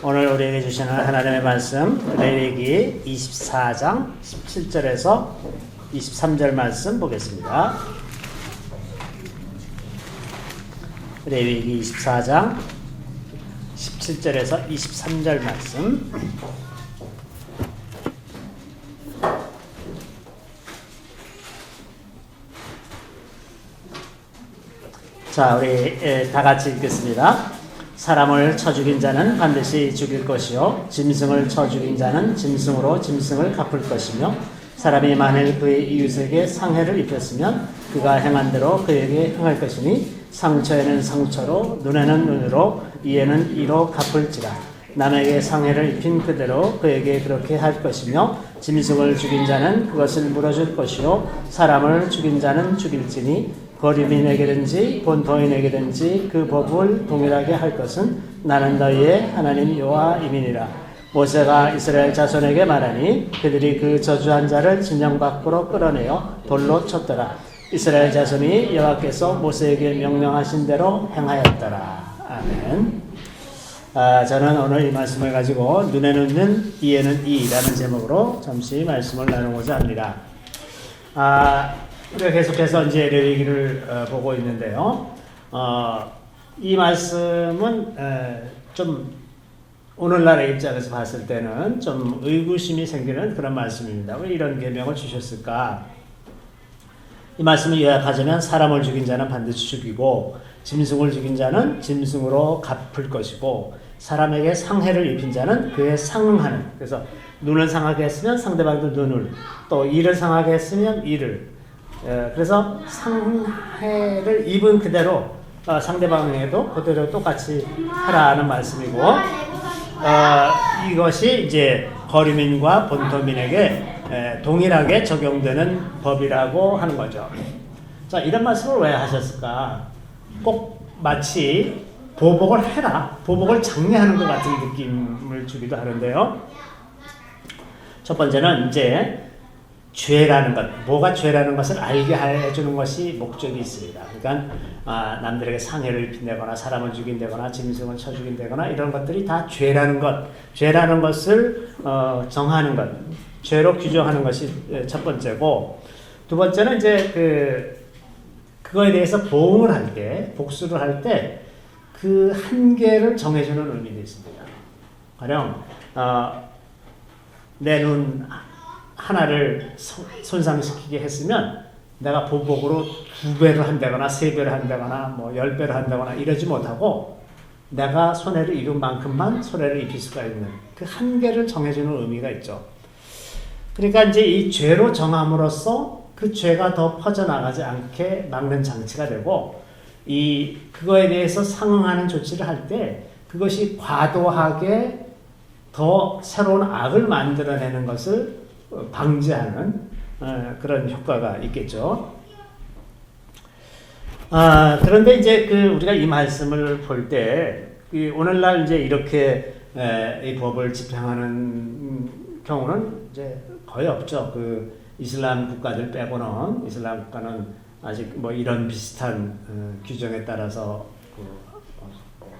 오늘 우리에게 주시는 하나님의 말씀 레위기 24장 17절에서 23절 말씀 보겠습니다. 레위기 24장 17절에서 23절 말씀. 자, 우리 다 같이 읽겠습니다. 사람을 쳐 죽인 자는 반드시 죽일 것이요 짐승을 쳐 죽인 자는 짐승으로 짐승을 갚을 것이며 사람이 만일 그의 이웃에게 상해를 입혔으면 그가 행한 대로 그에게 행할 것이니 상처에는 상처로 눈에는 눈으로 이에는 이로 갚을지라. 남에게 상해를 입힌 그대로 그에게 그렇게 할 것이며 짐승을 죽인 자는 그것을 물어줄 것이요 사람을 죽인 자는 죽일지니 거류민에게든지 본토인에게든지 그 법을 동일하게 할 것은 나는 너희의 하나님 여호와임이니라. 모세가 이스라엘 자손에게 말하니 그들이 그 저주한 자를 진영 밖으로 끌어내어 돌로 쳤더라. 이스라엘 자손이 여호와께서 모세에게 명령하신 대로 행하였더라. 아멘. 저는 오늘 이 말씀을 가지고 눈에는 눈, 이에는 이라는 제목으로 잠시 말씀을 나누고자 합니다. 우리가 계속해서 이제 레위기를 보고 있는데요. 이 말씀은 좀 오늘날의 입장에서 봤을 때는 좀 의구심이 생기는 그런 말씀입니다. 왜 이런 계명을 주셨을까? 이 말씀을 요약하자면 사람을 죽인 자는 반드시 죽이고 짐승을 죽인 자는 짐승으로 갚을 것이고 사람에게 상해를 입힌 자는 그에 상응하는, 그래서 눈을 상하게 했으면 상대방도 눈을, 또 이를 상하게 했으면 이를, 그래서 상해를 입은 그대로 상대방에게도 그대로 똑같이 하라는 말씀이고, 이것이 이제 거류민과 본토민에게 동일하게 적용되는 법이라고 하는 거죠. 자, 이런 말씀을 왜 하셨을까? 꼭 마치 보복을 해라, 보복을 장려하는 것 같은 느낌을 주기도 하는데요. 첫 번째는 이제 죄라는 것, 뭐가 죄라는 것을 알게 해주는 것이 목적이 있습니다. 그러니까 남들에게 상해를 입힌다거나 사람을 죽인다거나 짐승을 쳐 죽인다거나 이런 것들이 다 죄라는 것, 죄라는 것을 정하는 것, 죄로 규정하는 것이 첫 번째고, 두 번째는 이제 그거에 대해서 보응을 할 때, 복수를 할 때 그 한계를 정해주는 의미도 있습니다. 가령 내 눈 하나를 손상시키게 했으면 내가 보복으로 2배를 한다거나 3배를 한다거나 뭐 10배를 한다거나 이러지 못하고 내가 손해를 입은 만큼만 손해를 입힐 수가 있는 그 한계를 정해주는 의미가 있죠. 그러니까 이제 이 죄로 정함으로써 그 죄가 더 퍼져나가지 않게 막는 장치가 되고, 그거에 대해서 상응하는 조치를 할 때 그것이 과도하게 더 새로운 악을 만들어내는 것을 방지하는 그런 효과가 있겠죠. 그런데 이제 우리가 이 말씀을 볼 때 오늘날 이제 이렇게 이 법을 집행하는 경우는 이제 거의 없죠. 이슬람 국가들 빼고는, 이슬람 국가는 아직 뭐 이런 비슷한 규정에 따라서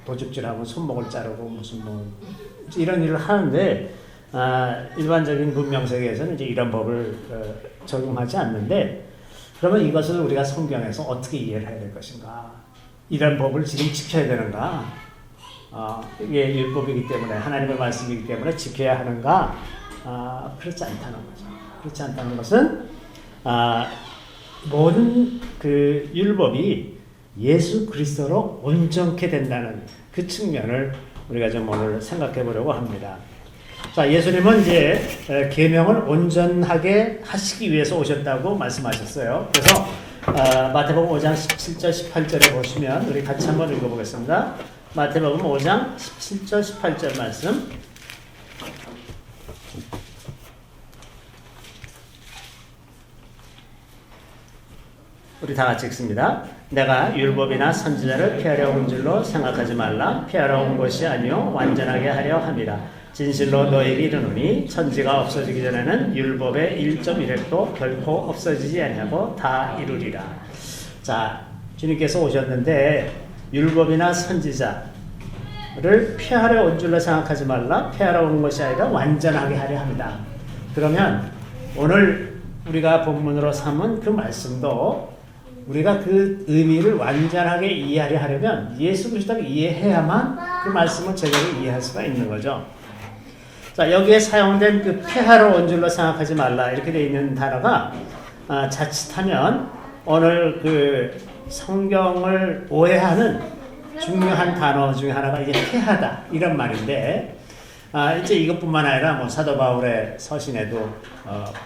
도둑질하고 손목을 자르고 무슨 뭐 이런 일을 하는데, 일반적인 문명 세계에서는 이제 이런 법을 적용하지 않는데, 그러면 이것을 우리가 성경에서 어떻게 이해를 해야 될 것인가? 이런 법을 지금 지켜야 되는가? 이게 율법이기 때문에, 하나님의 말씀이기 때문에 지켜야 하는가? 그렇지 않다는 거죠. 그렇지 않다는 것은 모든 율법이 예수 그리스도로 온전케 된다는 그 측면을 우리가 좀 오늘 생각해 보려고 합니다. 자, 예수님은 이제 계명을 온전하게 하시기 위해서 오셨다고 말씀하셨어요. 그래서 마태복음 5장 17절 18절에 보시면 우리 같이 한번 읽어보겠습니다. 마태복음 5장 17절 18절 말씀. 우리 다 같이 읽습니다. 내가 율법이나 선지자를 피하려 온 줄로 생각하지 말라. 피하러 온 것이 아니요 완전하게 하려 함이라. 진실로 너에게 이르노니 천지가 없어지기 전에는 율법의 1.1획도 결코 없어지지 아니하고 다 이루리라. 자, 주님께서 오셨는데 율법이나 선지자 폐하러 온 줄로 생각하지 말라. 폐하러 온 것이 아니라 완전하게 하려 합니다. 그러면 오늘 우리가 본문으로 삼은 그 말씀도 우리가 그 의미를 완전하게 이해하려 하려면 예수 그리스도를 이해해야만 그 말씀을 제대로 이해할 수가 있는 거죠. 자, 여기에 사용된 그 폐하러 온 줄로 생각하지 말라 이렇게 되어 있는 단어가 자칫하면 오늘 그 성경을 오해하는 중요한 단어 중에 하나가 이제 폐하다 이런 말인데 이제 이것뿐만 아니라 뭐 사도 바울의 서신에도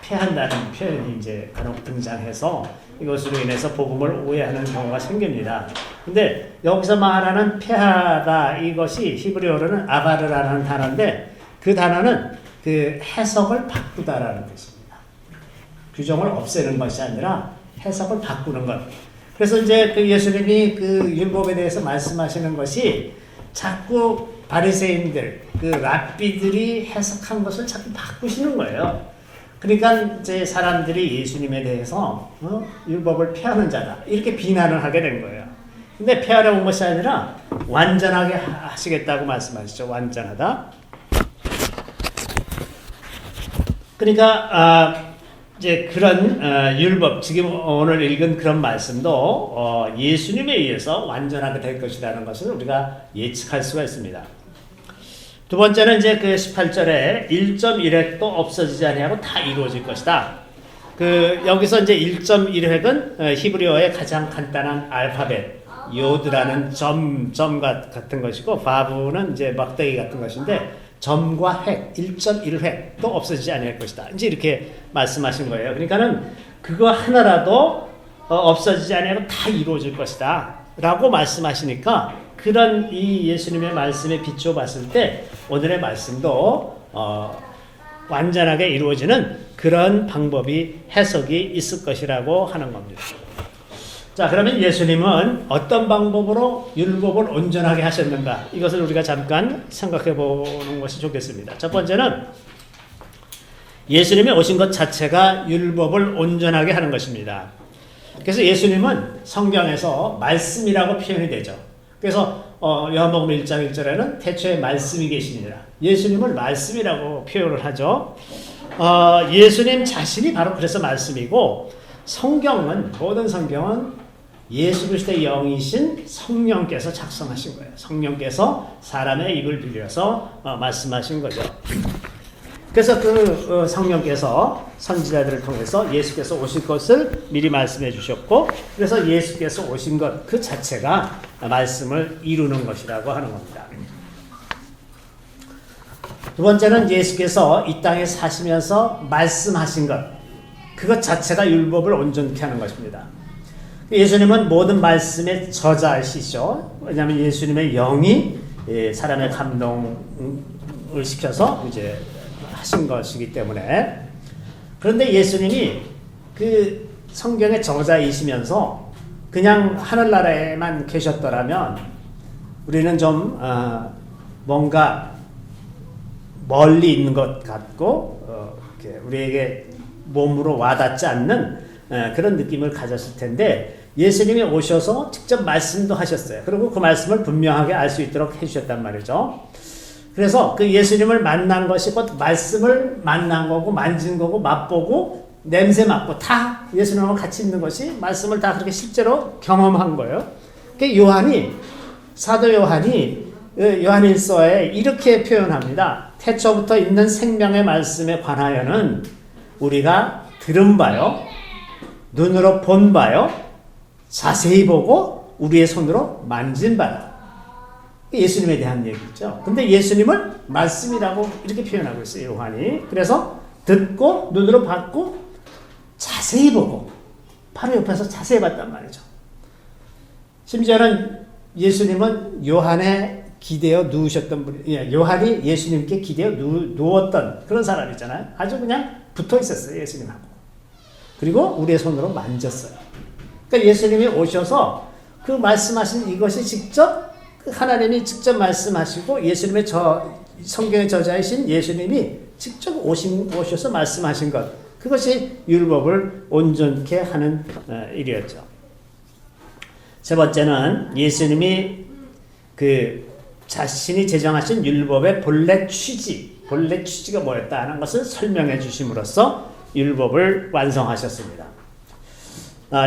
폐한다는 표현이 이제 간혹 등장해서 이것으로 인해서 복음을 오해하는 경우가 생깁니다. 근데 여기서 말하는 폐하다 이것이 히브리어로는 아바르라는 단어인데 그 단어는 그 해석을 바꾸다라는 뜻입니다. 규정을 없애는 것이 아니라 해석을 바꾸는 것. 그래서 이제 그 예수님이 그 율법에 대해서 말씀하시는 것이 자꾸 바리새인들, 그 랍비들이 해석한 것을 자꾸 바꾸시는 거예요. 그러니까 이제 사람들이 예수님에 대해서 율법을 폐하는 자다 이렇게 비난을 하게 된 거예요. 근데 폐하려 온 것이 아니라 완전하게 하시겠다고 말씀하시죠. 완전하다. 그러니까 이제 그런 율법, 지금 오늘 읽은 그런 말씀도 예수님에 의해서 완전하게 될 것이라는 것을 우리가 예측할 수가 있습니다. 두 번째는 이제 그 18절에 1.1획도 없어지지 아니하고 다 이루어질 것이다. 그 여기서 이제 1.1획은 히브리어의 가장 간단한 알파벳 요드라는 점 같은 것이고 바브는 이제 막대기 같은 것인데 점과 획 1.1획도 없어지지 않을 것이다. 이제 이렇게 말씀하신 거예요. 그러니까는 그거 하나라도 없어지지 않고 다 이루어질 것이다. 라고 말씀하시니까 그런 이 예수님의 말씀에 비추어 봤을 때 오늘의 말씀도 완전하게 이루어지는 그런 방법이 해석이 있을 것이라고 하는 겁니다. 자, 그러면 예수님은 어떤 방법으로 율법을 온전하게 하셨는가? 이것을 우리가 잠깐 생각해 보는 것이 좋겠습니다. 첫 번째는 예수님이 오신 것 자체가 율법을 온전하게 하는 것입니다. 그래서 예수님은 성경에서 말씀이라고 표현이 되죠. 그래서 요한복음 1장 1절에는 태초에 말씀이 계시니라. 예수님을 말씀이라고 표현을 하죠. 예수님 자신이 바로 그래서 말씀이고 성경은 모든 성경은 예수 그리스도의 영이신 성령께서 작성하신 거예요. 성령께서 사람의 입을 빌려서 말씀하신 거죠. 그래서 그 성령께서 선지자들을 통해서 예수께서 오실 것을 미리 말씀해 주셨고 그래서 예수께서 오신 것 그 자체가 말씀을 이루는 것이라고 하는 겁니다. 두 번째는 예수께서 이 땅에 사시면서 말씀하신 것 그것 자체가 율법을 온전케 하는 것입니다. 예수님은 모든 말씀의 저자이시죠. 왜냐하면 예수님의 영이 사람의 감동을 시켜서 이제 하신 것이기 때문에. 그런데 예수님이 그 성경의 저자이시면서 그냥 하늘나라에만 계셨더라면 우리는 좀 뭔가 멀리 있는 것 같고 우리에게 몸으로 와닿지 않는 그런 느낌을 가졌을 텐데 예수님이 오셔서 직접 말씀도 하셨어요. 그리고 그 말씀을 분명하게 알 수 있도록 해주셨단 말이죠. 그래서 그 예수님을 만난 것이 곧 말씀을 만난 거고 만진 거고 맛보고 냄새 맡고 다 예수님하고 같이 있는 것이 말씀을 다 그렇게 실제로 경험한 거예요. 그 사도 요한이 요한일서에 이렇게 표현합니다. 태초부터 있는 생명의 말씀에 관하여는 우리가 들은 바요, 눈으로 본 바요, 자세히 보고 우리의 손으로 만진 바다. 예수님에 대한 얘기죠. 근데 예수님을 말씀이라고 이렇게 표현하고 있어요, 요한이. 그래서 듣고 눈으로 봤고 자세히 보고 바로 옆에서 자세히 봤단 말이죠. 심지어는 예수님은 요한에 기대어 누우셨던 분, 요한이 예수님께 기대어 누웠던 그런 사람이잖아요. 아주 그냥 붙어 있었어요, 예수님하고. 그리고 우리의 손으로 만졌어요. 그러니까 예수님이 오셔서 그 말씀하신 이것이 직접 하나님이 직접 말씀하시고 예수님의 성경의 저자이신 예수님이 직접 오셔서 말씀하신 것 그것이 율법을 온전케 하는 일이었죠. 세 번째는 예수님이 그 자신이 제정하신 율법의 본래 취지가 뭐였다 하는 것을 설명해 주심으로써 율법을 완성하셨습니다.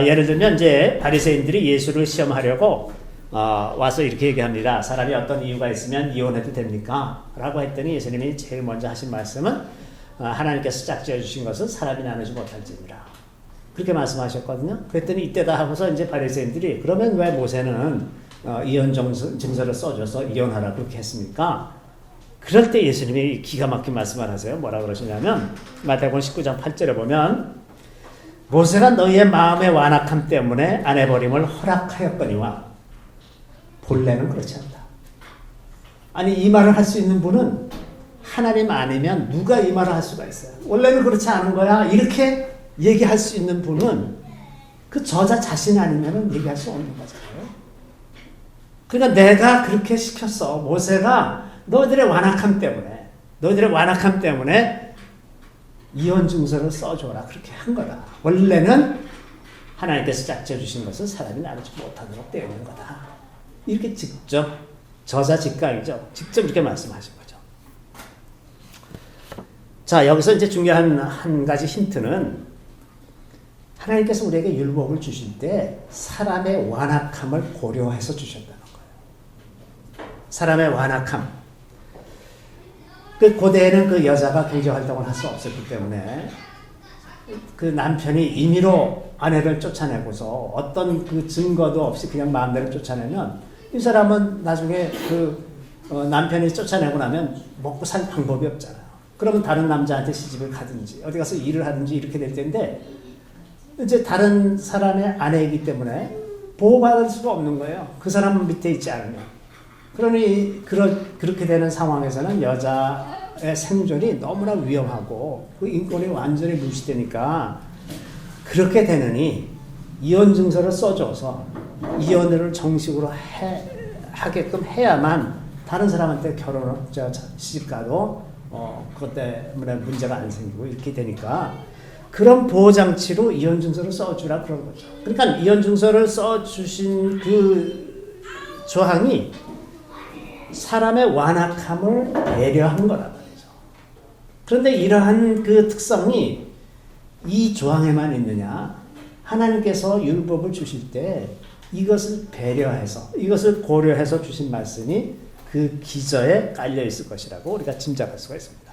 예를 들면 이제 바리새인들이 예수를 시험하려고 와서 이렇게 얘기합니다. 사람이 어떤 이유가 있으면 이혼해도 됩니까? 라고 했더니 예수님이 제일 먼저 하신 말씀은 하나님께서 짝지어 주신 것은 사람이 나누지 못할지니라. 그렇게 말씀하셨거든요. 그랬더니 이때다 하고서 이제 바리새인들이 그러면 왜 모세는 이혼 증서를 써줘서 이혼하라 그렇게 했습니까? 그럴 때 예수님이 기가 막힌 말씀을 하세요. 뭐라 그러시냐면 마태복음 19장 8절에 보면 모세가 너희의 마음의 완악함 때문에 아내버림을 허락하였거니와 본래는 그렇지 않다. 아니 이 말을 할 수 있는 분은 하나님 아니면 누가 이 말을 할 수가 있어요. 원래는 그렇지 않은 거야. 이렇게 얘기할 수 있는 분은 그 저자 자신 아니면 얘기할 수 없는 거잖아요. 그러니까 내가 그렇게 시켰어. 모세가 너희들의 완악함 때문에 이혼 증서를 써줘라 그렇게 한 거다. 원래는 하나님께서 짝지어 주신 것은 사람이 나누지 못하도록 되어 있는 거다. 이렇게 직접 저자 직강이죠. 직접 이렇게 말씀하신 거죠. 자, 여기서 이제 중요한 한 가지 힌트는 하나님께서 우리에게 율법을 주실 때 사람의 완악함을 고려해서 주셨다는 거예요. 사람의 완악함. 그 고대에는 그 여자가 경제 활동을 할 수 없었기 때문에 그 남편이 임의로 아내를 쫓아내고서 어떤 그 증거도 없이 그냥 마음대로 쫓아내면 이 사람은 나중에 그 남편이 쫓아내고 나면 먹고 살 방법이 없잖아요. 그러면 다른 남자한테 시집을 가든지 어디 가서 일을 하든지 이렇게 될 텐데 이제 다른 사람의 아내이기 때문에 보호받을 수가 없는 거예요. 그 사람 밑에 있지 않으면. 그러니 그렇게 되는 상황에서는 여자의 생존이 너무나 위험하고 그 인권이 완전히 무시되니까 그렇게 되느니 이혼 증서를 써줘서 이혼을 정식으로 하게끔 해야만 다른 사람한테 시집가도 그것 때문에 문제가 안 생기고 이렇게 되니까 그런 보호장치로 이혼 증서를 써주라 그런 거죠. 그러니까 이혼 증서를 써주신 그 조항이 사람의 완악함을 배려한 거란 말이죠. 그런데 이러한 그 특성이 이 조항에만 있느냐? 하나님께서 율법을 주실 때 이것을 배려해서 이것을 고려해서 주신 말씀이 그 기저에 깔려 있을 것이라고 우리가 짐작할 수가 있습니다.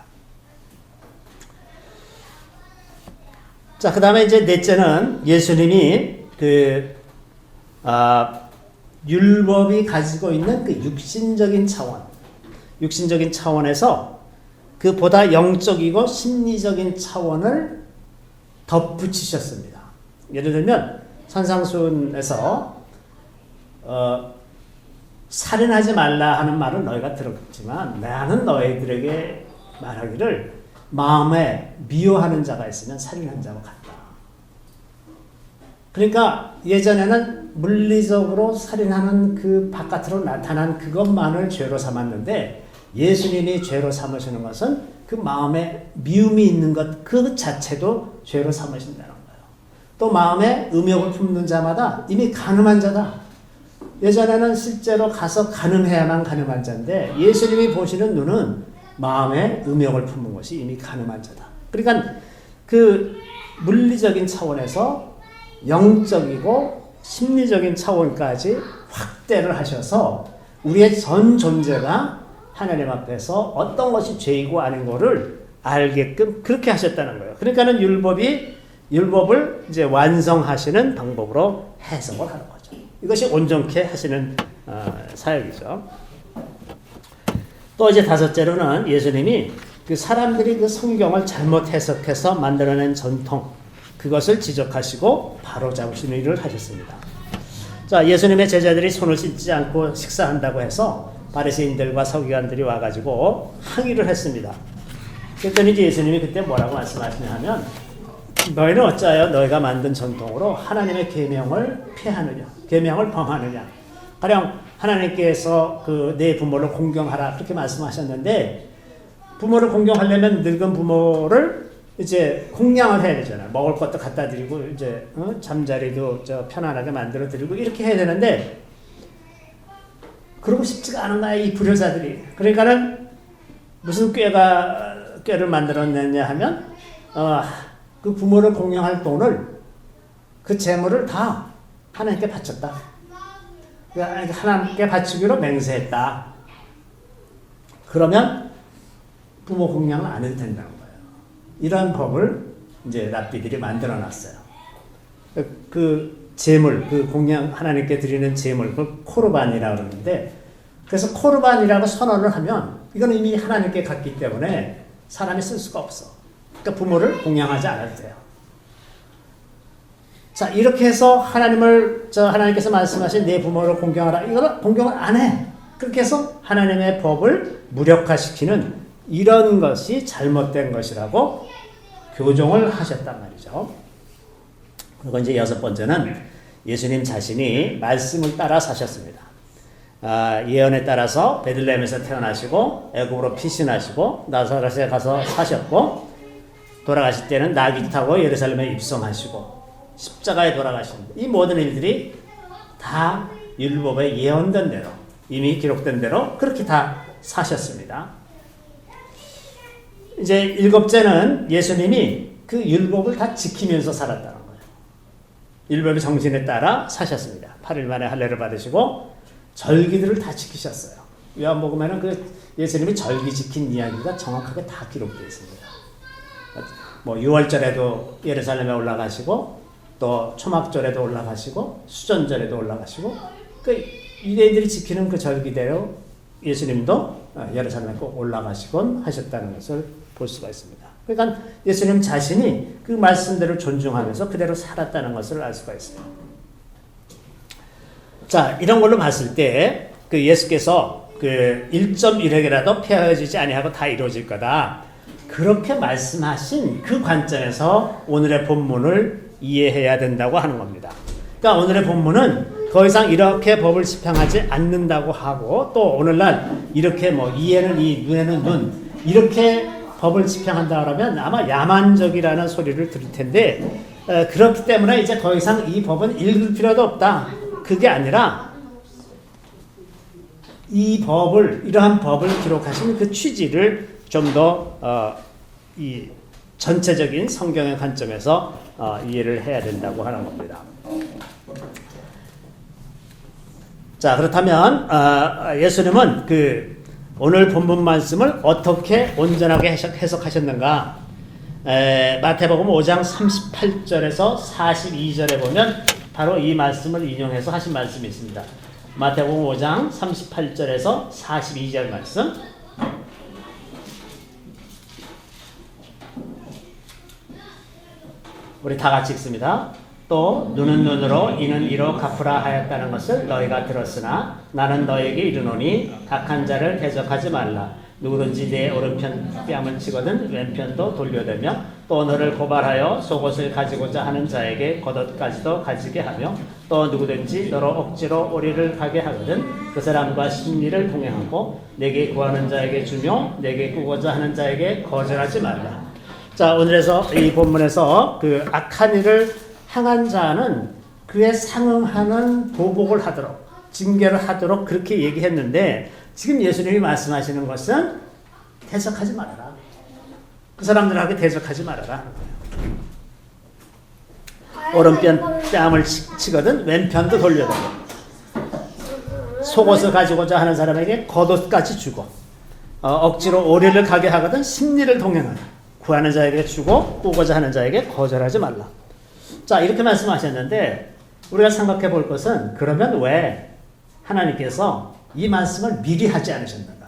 자, 그 다음에 이제 넷째는 예수님이 율법이 가지고 있는 그 육신적인 차원에서 그 보다 영적이고 심리적인 차원을 덧붙이셨습니다. 예를 들면 산상수훈에서 살인하지 말라 하는 말을 너희가 들었지만 나는 너희들에게 말하기를 마음에 미워하는 자가 있으면 살인한 자와 같다. 그러니까 예전에는 물리적으로 살인하는 그 바깥으로 나타난 그것만을 죄로 삼았는데 예수님이 죄로 삼으시는 것은 그 마음에 미움이 있는 것 그 자체도 죄로 삼으신다는 거예요. 또 마음에 음욕을 품는 자마다 이미 가늠한 자다. 예전에는 실제로 가서 가늠해야만 가늠한 자인데 예수님이 보시는 눈은 마음에 음욕을 품는 것이 이미 가늠한 자다. 그러니까 그 물리적인 차원에서 영적이고 심리적인 차원까지 확대를 하셔서 우리의 전 존재가 하나님 앞에서 어떤 것이 죄이고 아닌 것을 알게끔 그렇게 하셨다는 거예요. 그러니까는 율법을 이제 완성하시는 방법으로 해석을 하는 거죠. 이것이 온전케 하시는 사역이죠. 또 이제 다섯째로는 예수님이 그 사람들이 그 성경을 잘못 해석해서 만들어낸 전통 그것을 지적하시고 바로잡으시는 일을 하셨습니다. 자, 예수님의 제자들이 손을 씻지 않고 식사한다고 해서 바리새인들과 서기관들이 와가지고 항의를 했습니다. 그랬더니 예수님이 그때 뭐라고 말씀하시냐 하면 너희는 어찌하여 너희가 만든 전통으로 하나님의 계명을 폐하느냐, 계명을 범하느냐. 가령 하나님께서 그 내 부모를 공경하라 그렇게 말씀하셨는데 부모를 공경하려면 늙은 부모를 이제 공양을 해야 되잖아요. 먹을 것도 갖다 드리고 이제 잠자리도 편안하게 만들어 드리고 이렇게 해야 되는데 그러고 싶지가 않은 거야, 이 불효자들이. 그러니까는 무슨 꾀를 만들어냈냐 하면, 그 부모를 공양할 돈을, 그 재물을 다 하나님께 바쳤다. 그러니까 하나님께 바치기로 맹세했다. 그러면 부모 공양은 안 해도 된다는 거예요. 이런 법을 이제 랍비들이 만들어 놨어요. 그 제물, 그 공양, 하나님께 드리는 제물, 그 코르반이라고 그러는데, 그래서 코르반이라고 선언을 하면, 이건 이미 하나님께 갔기 때문에 사람이 쓸 수가 없어. 그러니까 부모를 공양하지 않아도 돼요. 자, 이렇게 해서 하나님께서 말씀하신 내 부모를 공경하라. 이거는 공경을 안 해. 그렇게 해서 하나님의 법을 무력화시키는 이런 것이 잘못된 것이라고 교정을 하셨단 말이죠. 그리고 이제 여섯 번째는 예수님 자신이 말씀을 따라 사셨습니다. 예언에 따라서 베들레헴에서 태어나시고 애굽으로 피신하시고 나사렛에 가서 사셨고 돌아가실 때는 나귀 타고 예루살렘에 입성하시고 십자가에 돌아가신 이 모든 일들이 다 율법에 예언된 대로 이미 기록된 대로 그렇게 다 사셨습니다. 이제 일곱째는 예수님이 그 율법을 다 지키면서 살았다는 거예요. 율법의 정신에 따라 사셨습니다. 8일 만에 할례를 받으시고 절기들을 다 지키셨어요. 요한복음에는 그 예수님이 절기 지킨 이야기가 정확하게 다 기록되어 있습니다. 뭐 6월절에도 예루살렘에 올라가시고 또 초막절에도 올라가시고 수전절에도 올라가시고 그 유대인들이 지키는 그 절기대로 예수님도 예루살렘에 꼭 올라가시곤 하셨다는 것을 볼 수가 있습니다. 그러니까 예수님 자신이 그 말씀대로 존중하면서 그대로 살았다는 것을 알 수가 있어요. 자, 이런 걸로 봤을 때 그 예수께서 그 1.1획이라도 폐하여지지 아니하고 다 이루어질 거다. 그렇게 말씀하신 그 관점에서 오늘의 본문을 이해해야 된다고 하는 겁니다. 그러니까 오늘의 본문은 더 이상 이렇게 법을 집행하지 않는다고 하고 또 오늘날 이렇게 뭐 이에는 이, 눈에는 눈 이렇게 법을 집행한다 그러면 아마 야만적이라는 소리를 들을 텐데 그렇기 때문에 이제 더 이상 이 법은 읽을 필요도 없다. 그게 아니라 이 법을 이러한 법을 기록하신 그 취지를 좀 더 이 전체적인 성경의 관점에서 이해를 해야 된다고 하는 겁니다. 자, 그렇다면 예수님은 그 오늘 본문 말씀을 어떻게 온전하게 해석하셨는가? 마태복음 5장 38절에서 42절에 보면 바로 이 말씀을 인용해서 하신 말씀이 있습니다. 마태복음 5장 38절에서 42절 말씀. 우리 다 같이 읽습니다. 또 눈은 눈으로 이는 이로 갚으라 하였다는 것을 너희가 들었으나 나는 너희에게 이르노니 악한 자를 대적하지 말라. 누구든지 내 오른편 뺨을 치거든 왼편도 돌려대며 또 너를 고발하여 속옷을 가지고자 하는 자에게 겉옷까지도 가지게 하며 또 누구든지 너로 억지로 오리를 가게 하거든 그 사람과 심리를 동행하고 내게 구하는 자에게 주며 내게 꾸고자 하는 자에게 거절하지 말라. 자, 오늘에서 이 본문에서 그 악한 일을 행한 자는 그에 상응하는 보복을 하도록 징계를 하도록 그렇게 얘기했는데 지금 예수님이 말씀하시는 것은 대적하지 말아라. 그 사람들하고 대적하지 말아라. 오른편 뺨을 치거든 왼편도 돌려대고 속옷을 가지고자 하는 사람에게 겉옷까지 주고 억지로 오리를 가게 하거든 심리를 동행하라. 구하는 자에게 주고 꾸고자 하는 자에게 거절하지 말라. 자, 이렇게 말씀하셨는데 우리가 생각해 볼 것은 그러면 왜 하나님께서 이 말씀을 미리 하지 않으셨는가?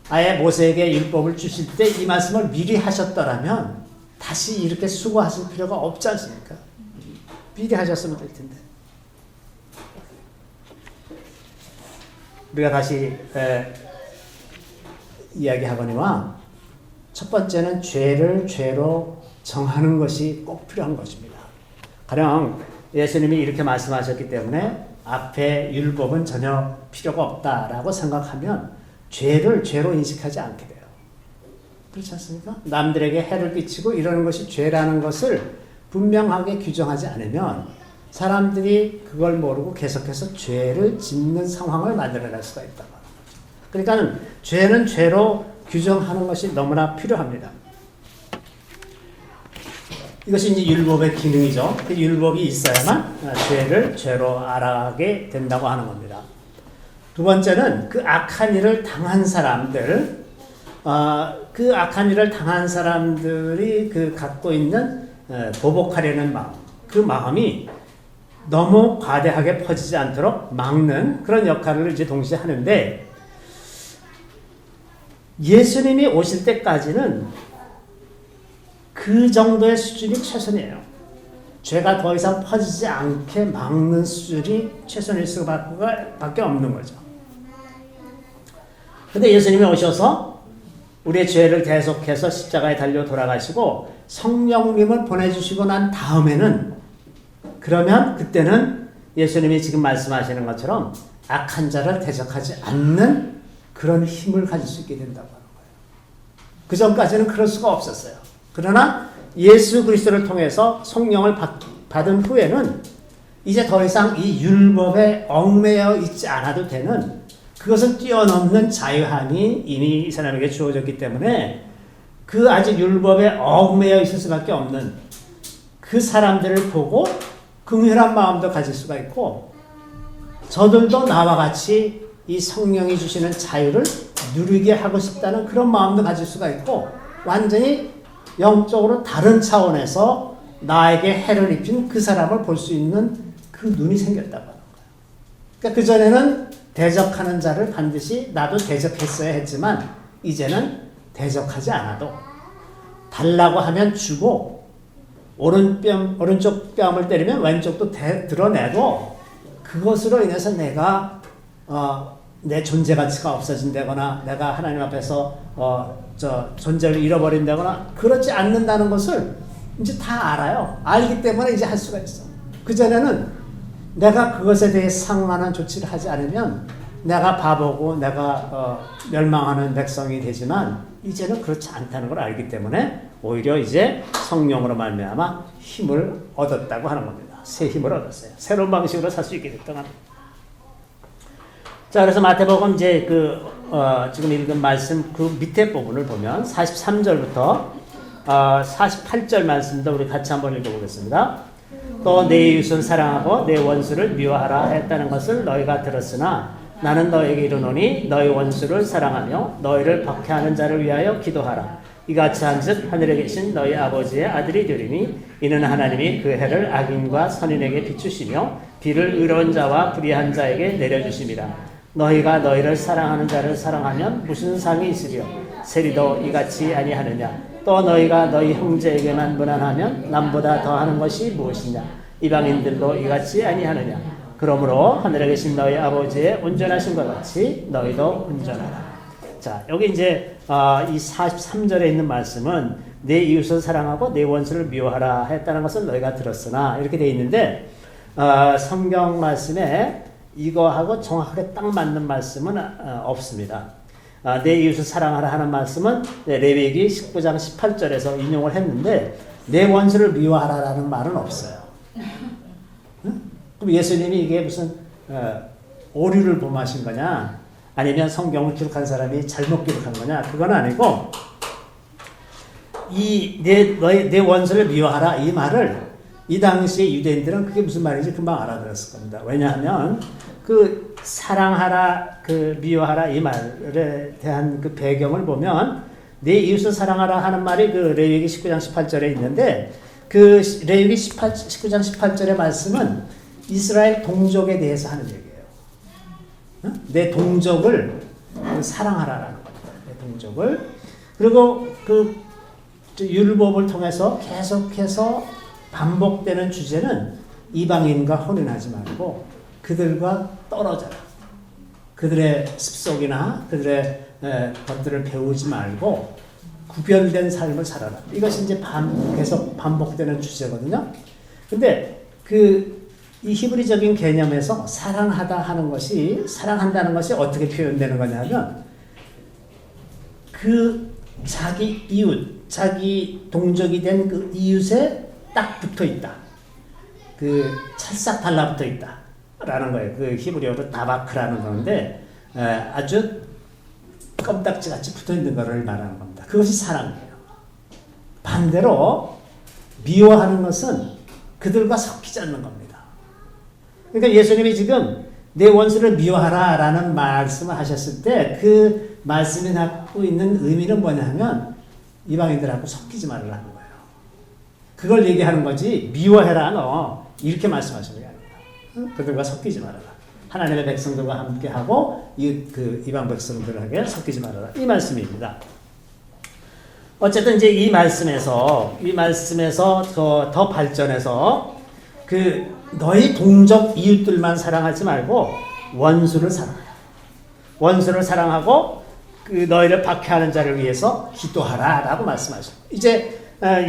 아예 모세에게 율법을 주실 때 이 말씀을 미리 하셨더라면 다시 이렇게 수고하실 필요가 없지 않습니까? 미리 하셨으면 될 텐데. 우리가 다시 이야기하거니와 첫 번째는 죄를 죄로 정하는 것이 꼭 필요한 것입니다. 가령 예수님이 이렇게 말씀하셨기 때문에 앞에 율법은 전혀 필요가 없다라고 생각하면 죄를 죄로 인식하지 않게 돼요. 그렇지 않습니까? 남들에게 해를 끼치고 이러는 것이 죄라는 것을 분명하게 규정하지 않으면 사람들이 그걸 모르고 계속해서 죄를 짓는 상황을 만들어낼 수가 있다고 하는 거죠. 그러니까 죄는 죄로 규정하는 것이 너무나 필요합니다. 이것이 이제 율법의 기능이죠. 그 율법이 있어야만 죄를 죄로 알아가게 된다고 하는 겁니다. 두 번째는 그 악한 일을 당한 사람들, 그 악한 일을 당한 사람들이 그 갖고 있는 보복하려는 마음, 그 마음이 너무 과대하게 퍼지지 않도록 막는 그런 역할을 이제 동시에 하는데, 예수님이 오실 때까지는 그 정도의 수준이 최선이에요. 죄가 더 이상 퍼지지 않게 막는 수준이 최선일 수밖에 없는 거죠. 근데 예수님이 오셔서 우리의 죄를 계속해서 십자가에 달려 돌아가시고 성령님을 보내주시고 난 다음에는, 그러면 그때는 예수님이 지금 말씀하시는 것처럼 악한 자를 대적하지 않는 그런 힘을 가질 수 있게 된다고 하는 거예요. 그 전까지는 그럴 수가 없었어요. 그러나 예수 그리스도를 통해서 성령을 받은 후에는 이제 더 이상 이 율법에 얽매여 있지 않아도 되는, 그것을 뛰어넘는 자유함이 이미 이 사람에게 주어졌기 때문에 그 아직 율법에 얽매여 있을 수밖에 없는 그 사람들을 보고 긍휼한 마음도 가질 수가 있고, 저들도 나와 같이 이 성령이 주시는 자유를 누리게 하고 싶다는 그런 마음도 가질 수가 있고, 완전히 영적으로 다른 차원에서 나에게 해를 입힌 그 사람을 볼 수 있는 그 눈이 생겼다고 하는 거예요. 그러니까 그전에는 대적하는 자를 반드시 나도 대적했어야 했지만, 이제는 대적하지 않아도 달라고 하면 주고, 오른쪽 뺨을 때리면 왼쪽도 드러내도 그것으로 인해서 내가 내 존재 가치가 없어진다거나 내가 하나님 앞에서 존재를 잃어버린다거나 그렇지 않는다는 것을 이제 다 알아요. 알기 때문에 이제 할 수가 있어. 그전에는 내가 그것에 대해 상응하는 조치를 하지 않으면 내가 바보고 내가 멸망하는 백성이 되지만, 이제는 그렇지 않다는 걸 알기 때문에 오히려 이제 성령으로 말미암아 힘을 얻었다고 하는 겁니다. 새 힘을 얻었어요. 새로운 방식으로 살 수 있게 됐다고 합니다. 자, 그래서 마태복음 이제 지금 읽은 말씀 그 밑에 부분을 보면 43절부터 48절 말씀도 우리 같이 한번 읽어보겠습니다. 또 내 이웃을 사랑하고 내 원수를 미워하라 했다는 것을 너희가 들었으나 나는 너에게 이르노니 너희 원수를 사랑하며 너희를 박해하는 자를 위하여 기도하라. 이같이 한즉 하늘에 계신 너희 아버지의 아들이 되리니 이는 하나님이 그 해를 악인과 선인에게 비추시며 비를 의로운 자와 불의한 자에게 내려주심이라. 너희가 너희를 사랑하는 자를 사랑하면 무슨 상이 있으리요? 세리도 이같이 아니하느냐? 또 너희가 너희 형제에게만 무난하면 남보다 더하는 것이 무엇이냐? 이방인들도 이같이 아니하느냐? 그러므로 하늘에 계신 너희 아버지의 온전하신 것 같이 너희도 온전하라. 자, 여기 이제 이 43절에 있는 말씀은 내 이웃을 사랑하고 내 원수를 미워하라 했다는 것을 너희가 들었으나 이렇게 되어 있는데, 성경 말씀에 이거하고 정확하게 딱 맞는 말씀은 없습니다. 내 이웃을 사랑하라 하는 말씀은 레위기 19장 18절에서 인용을 했는데 내 원수를 미워하라라는 말은 없어요. 응? 그럼 예수님이 이게 무슨 오류를 범하신 거냐? 아니면 성경을 기록한 사람이 잘못 기록한 거냐? 그건 아니고, 내 원수를 미워하라 이 말을 이 당시에 유대인들은 그게 무슨 말인지 금방 알아들었을 겁니다. 왜냐하면 그 사랑하라, 그 미워하라 이 말에 대한 그 배경을 보면 내 이웃을 사랑하라 하는 말이 그 레위기 19장 18절에 있는데, 그 레위기 19장 18절의 말씀은 이스라엘 동족에 대해서 하는 얘기예요. 내 동족을 사랑하라라는 겁니다. 내 동족을. 그리고 그 율법을 통해서 계속해서 반복되는 주제는 이방인과 혼인하지 말고 그들과 떨어져라. 그들의 습속이나 그들의 것들을 배우지 말고 구별된 삶을 살아라. 이것이 이제 계속 반복되는 주제거든요. 근데 이 히브리적인 개념에서 사랑한다는 것이 어떻게 표현되는 거냐면, 그 자기 이웃, 자기 동족이 된 그 이웃에 딱 붙어 있다. 그 찰싹 달라붙어 있다라는 거예요. 그 히브리어로 다바크라는 건데 아주 껌딱지같이 붙어 있는 것을 말하는 겁니다. 그것이 사랑이에요. 반대로 미워하는 것은 그들과 섞이지 않는 겁니다. 그러니까 예수님이 지금 내 원수를 미워하라라는 말씀을 하셨을 때 그 말씀이 갖고 있는 의미는 뭐냐 하면 이방인들하고 섞이지 말라는 거예요. 그걸 얘기하는 거지 미워해라 너 이렇게 말씀하시는 게 아닙니다. 그들과 섞이지 말아라. 하나님의 백성들과 함께하고 이방 백성들에게 섞이지 말아라. 이 말씀입니다. 어쨌든 이제 이 말씀에서 더 발전해서 그 너희 동족 이웃들만 사랑하지 말고 원수를 사랑하라. 원수를 사랑하고 그 너희를 박해하는 자를 위해서 기도하라라고 말씀하셨어요. 이제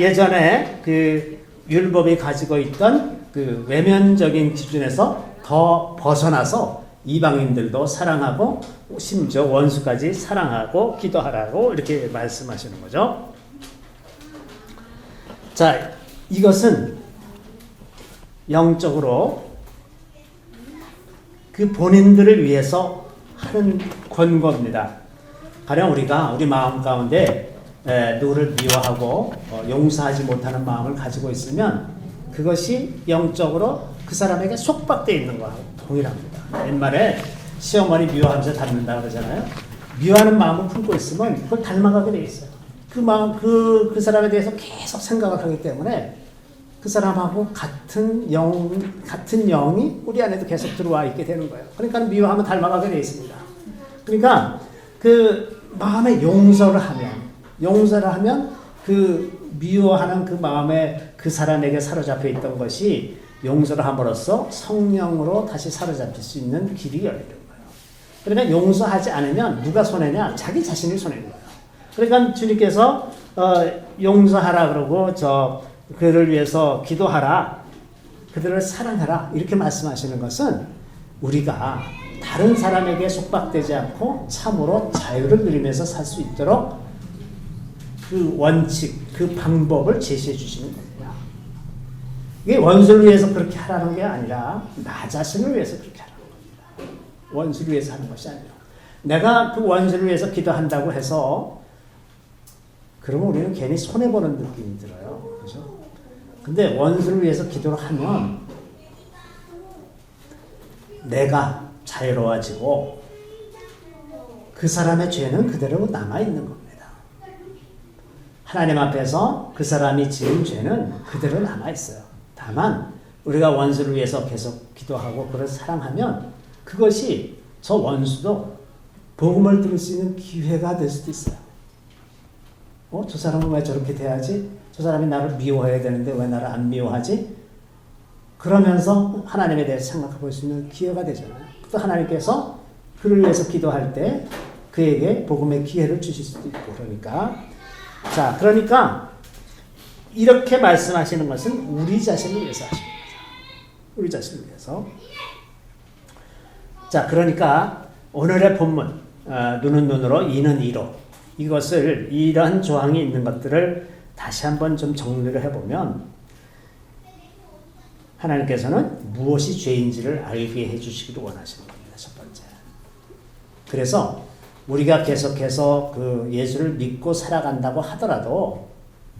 예전에 그 율법이 가지고 있던 그 외면적인 기준에서 더 벗어나서 이방인들도 사랑하고 심지어 원수까지 사랑하고 기도하라고 이렇게 말씀하시는 거죠. 자, 이것은 영적으로 그 본인들을 위해서 하는 권고입니다. 가령 우리가 우리 마음 가운데 누구를 미워하고 용서하지 못하는 마음을 가지고 있으면 그것이 영적으로 그 사람에게 속박되어 있는 거하고 동일합니다. 옛말에 시어머니 미워하면서 닮는다 그러잖아요. 미워하는 마음을 품고 있으면 그걸 닮아가게 돼 있어요. 그 마음, 그 사람에 대해서 계속 생각을 하기 때문에 그 사람하고 같은 영이 우리 안에도 계속 들어와 있게 되는 거예요. 그러니까 미워하면 닮아가게 돼 있습니다. 그러니까 그 마음에 용서를 하면 그 미워하는 그 마음에 그 사람에게 사로잡혀 있던 것이 용서를 함으로써 성령으로 다시 사로잡힐 수 있는 길이 열리는 거예요. 그러니까 용서하지 않으면 누가 손해냐? 자기 자신이 손해인 거예요. 그러니까 주님께서 용서하라 그러고 그들을 위해서 기도하라, 그들을 사랑하라 이렇게 말씀하시는 것은 우리가 다른 사람에게 속박되지 않고 참으로 자유를 누리면서 살 수 있도록 그 원칙, 그 방법을 제시해 주시는 겁니다. 이게 원수를 위해서 그렇게 하라는 게 아니라 나 자신을 위해서 그렇게 하라는 겁니다. 원수를 위해서 하는 것이 아니라 내가 그 원수를 위해서 기도한다고 해서 그러면 우리는 괜히 손해보는 느낌이 들어요. 그죠? 근데 원수를 위해서 기도를 하면 내가 자유로워지고 그 사람의 죄는 그대로 남아있는 겁니다. 하나님 앞에서 그 사람이 지은 죄는 그대로 남아있어요. 다만 우리가 원수를 위해서 계속 기도하고 그를 사랑하면 그것이 저 원수도 복음을 들을 수 있는 기회가 될 수도 있어요. 저 사람은 왜 저렇게 돼야지? 저 사람이 나를 미워해야 되는데 왜 나를 안 미워하지? 그러면서 하나님에 대해서 생각해 볼 수 있는 기회가 되잖아요. 또 하나님께서 그를 위해서 기도할 때 그에게 복음의 기회를 주실 수도 있고 그러니까 이렇게 말씀하시는 것은 우리 자신을 위해서 하십니다. 우리 자신을 위해서. 자, 그러니까 오늘의 본문 눈은 눈으로 이는 이로 이것을 이런 조항이 있는 것들을 다시 한번 좀 정리를 해보면 하나님께서는 무엇이 죄인지를 알게 해주시기를 원하시는 겁니다. 첫 번째. 그래서 우리가 계속해서 그 예수를 믿고 살아간다고 하더라도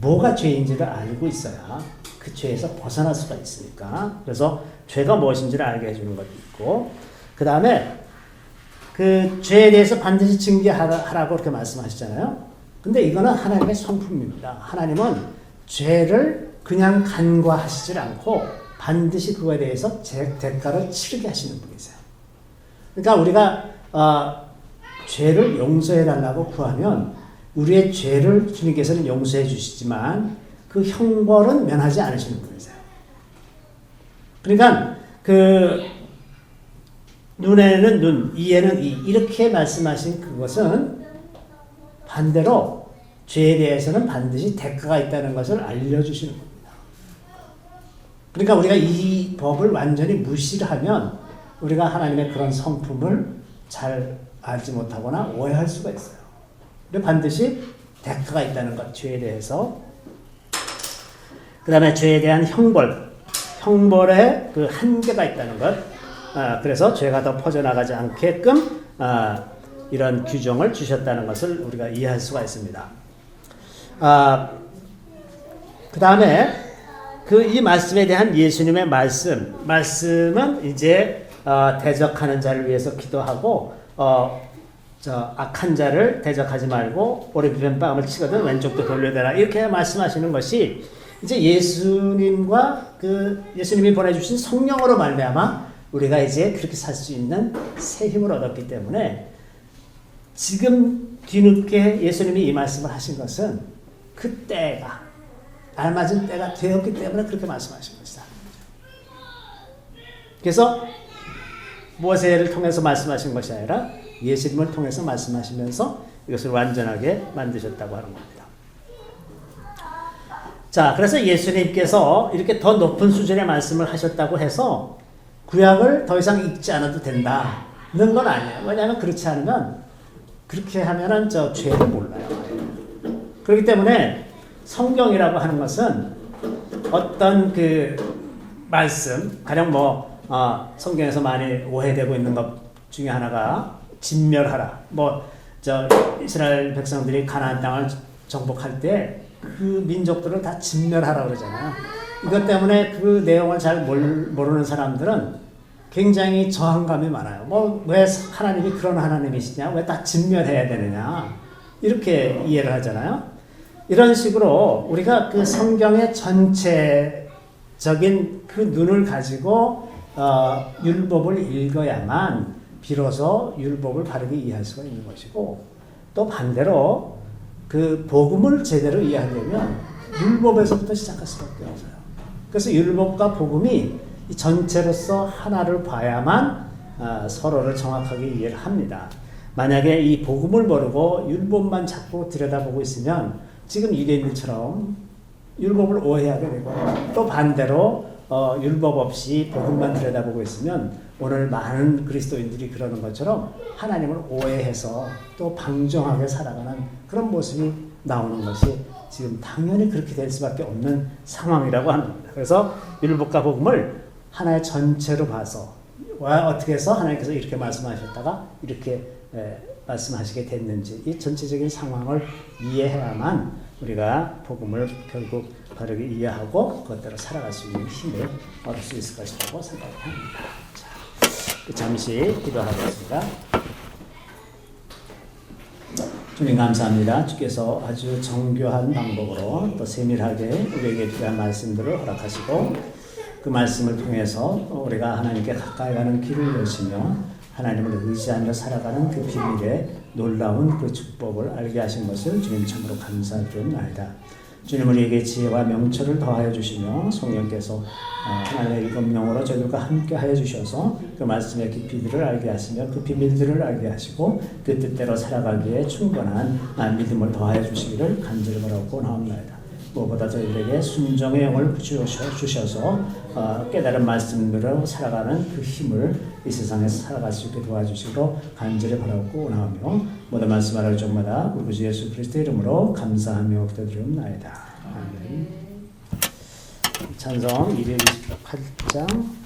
뭐가 죄인지를 알고 있어야 그 죄에서 벗어날 수가 있으니까. 그래서 죄가 무엇인지를 알게 해주는 것도 있고, 그 다음에 그 죄에 대해서 반드시 징계하라고 그렇게 말씀하시잖아요. 근데 이거는 하나님의 성품입니다. 하나님은 죄를 그냥 간과하시질 않고 반드시 그거에 대해서 대가를 치르게 하시는 분이세요. 그러니까 우리가 죄를 용서해 달라고 구하면 우리의 죄를 주님께서는 용서해 주시지만 그 형벌은 면하지 않으시는 분이세요. 그러니까 그 눈에는 눈, 이에는 이 이렇게 말씀하신 그것은 반대로 죄에 대해서는 반드시 대가가 있다는 것을 알려주시는 겁니다. 그러니까 우리가 이 법을 완전히 무시를 하면 우리가 하나님의 그런 성품을 잘 알지 못하거나 오해할 수가 있어요. 근데 반드시 대가가 있다는 것, 죄에 대해서. 그 다음에 죄에 대한 형벌의 그 한계가 있다는 것. 그래서 죄가 더 퍼져나가지 않게끔 이런 규정을 주셨다는 것을 우리가 이해할 수가 있습니다. 그 다음에 이 말씀에 대한 예수님의 말씀은 이제 대적하는 자를 위해서 기도하고 악한 자를 대적하지 말고 오른편 뺨을 치거든 왼쪽도 돌려대라 이렇게 말씀하시는 것이 이제 예수님과 예수님이 보내주신 성령으로 말미암아 우리가 이제 그렇게 살 수 있는 새 힘을 얻었기 때문에 지금 뒤늦게 예수님이 이 말씀을 하신 것은 그 때가 알맞은 때가 되었기 때문에 그렇게 말씀하신 것이다. 그래서 모세를 통해서 말씀하신 것이 아니라 예수님을 통해서 말씀하시면서 이것을 완전하게 만드셨다고 하는 겁니다. 자, 그래서 예수님께서 이렇게 더 높은 수준의 말씀을 하셨다고 해서 구약을 더 이상 읽지 않아도 된다는 건 아니에요. 왜냐하면 그렇지 않으면 그렇게 하면은 죄를 몰라요. 그렇기 때문에 성경이라고 하는 것은 어떤 말씀, 가령 성경에서 많이 오해되고 있는 것 중에 하나가 진멸하라. 이스라엘 백성들이 가나안 땅을 정복할 때 그 민족들을 다 진멸하라 그러잖아요. 이것 때문에 그 내용을 잘 모르는 사람들은 굉장히 저항감이 많아요. 왜 하나님이 그런 하나님이시냐? 왜 다 진멸해야 되느냐? 이렇게 이해를 하잖아요. 이런 식으로 우리가 그 성경의 전체적인 그 눈을 가지고 율법을 읽어야만 비로소 율법을 바르게 이해할 수가 있는 것이고, 또 반대로 그 복음을 제대로 이해하려면 율법에서부터 시작할 수밖에 없어요. 그래서 율법과 복음이 이 전체로서 하나를 봐야만 서로를 정확하게 이해를 합니다. 만약에 이 복음을 모르고 율법만 자꾸 들여다보고 있으면 지금 유대인들처럼 율법을 오해하게 되고, 또 반대로 율법 없이 복음만 들여다보고 있으면 오늘 많은 그리스도인들이 그러는 것처럼 하나님을 오해해서 또 방종하게 살아가는 그런 모습이 나오는 것이 지금 당연히 그렇게 될 수밖에 없는 상황이라고 하는 겁니다. 그래서 율법과 복음을 하나의 전체로 봐서 어떻게 해서 하나님께서 이렇게 말씀하셨다가 이렇게 말씀하시게 됐는지 이 전체적인 상황을 이해해야만 우리가 복음을 결국 바르게 이해하고 그것대로 살아갈 수 있는 힘을 얻을 수 있을 것이라고 생각합니다. 자, 잠시 기도하겠습니다. 주님 감사합니다. 주께서 아주 정교한 방법으로 또 세밀하게 우리에게 필요한 말씀들을 허락하시고 그 말씀을 통해서 우리가 하나님께 가까이 가는 길을 여시며 하나님을 의지하며 살아가는 그 비밀의 놀라운 그 축복을 알게 하신 것을 주님 참으로 감사드립니다. 주님 우리에게 지혜와 명철을 더하여 주시며 성령께서 하나님의 일곱 영으로 저들과 함께 하여 주셔서 그 말씀의 깊이들을 알게 하시며 그 비밀들을 알게 하시고 그 뜻대로 살아가기에 충분한 믿음을 더하여 주시기를 간절히 바라고 나옵니다. 무엇보다 저희들에게 순종의 영을 주셔서 깨달은 말씀대로 살아가는 그 힘을 이 세상에서 살아갈 수 있게 도와주시기로 간절히 바라고 나오며 모든 말씀 알을 적마다 우리 주 예수 그리스도의 이름으로 감사하며 기도드리옵나이다. 아멘. 찬송 228장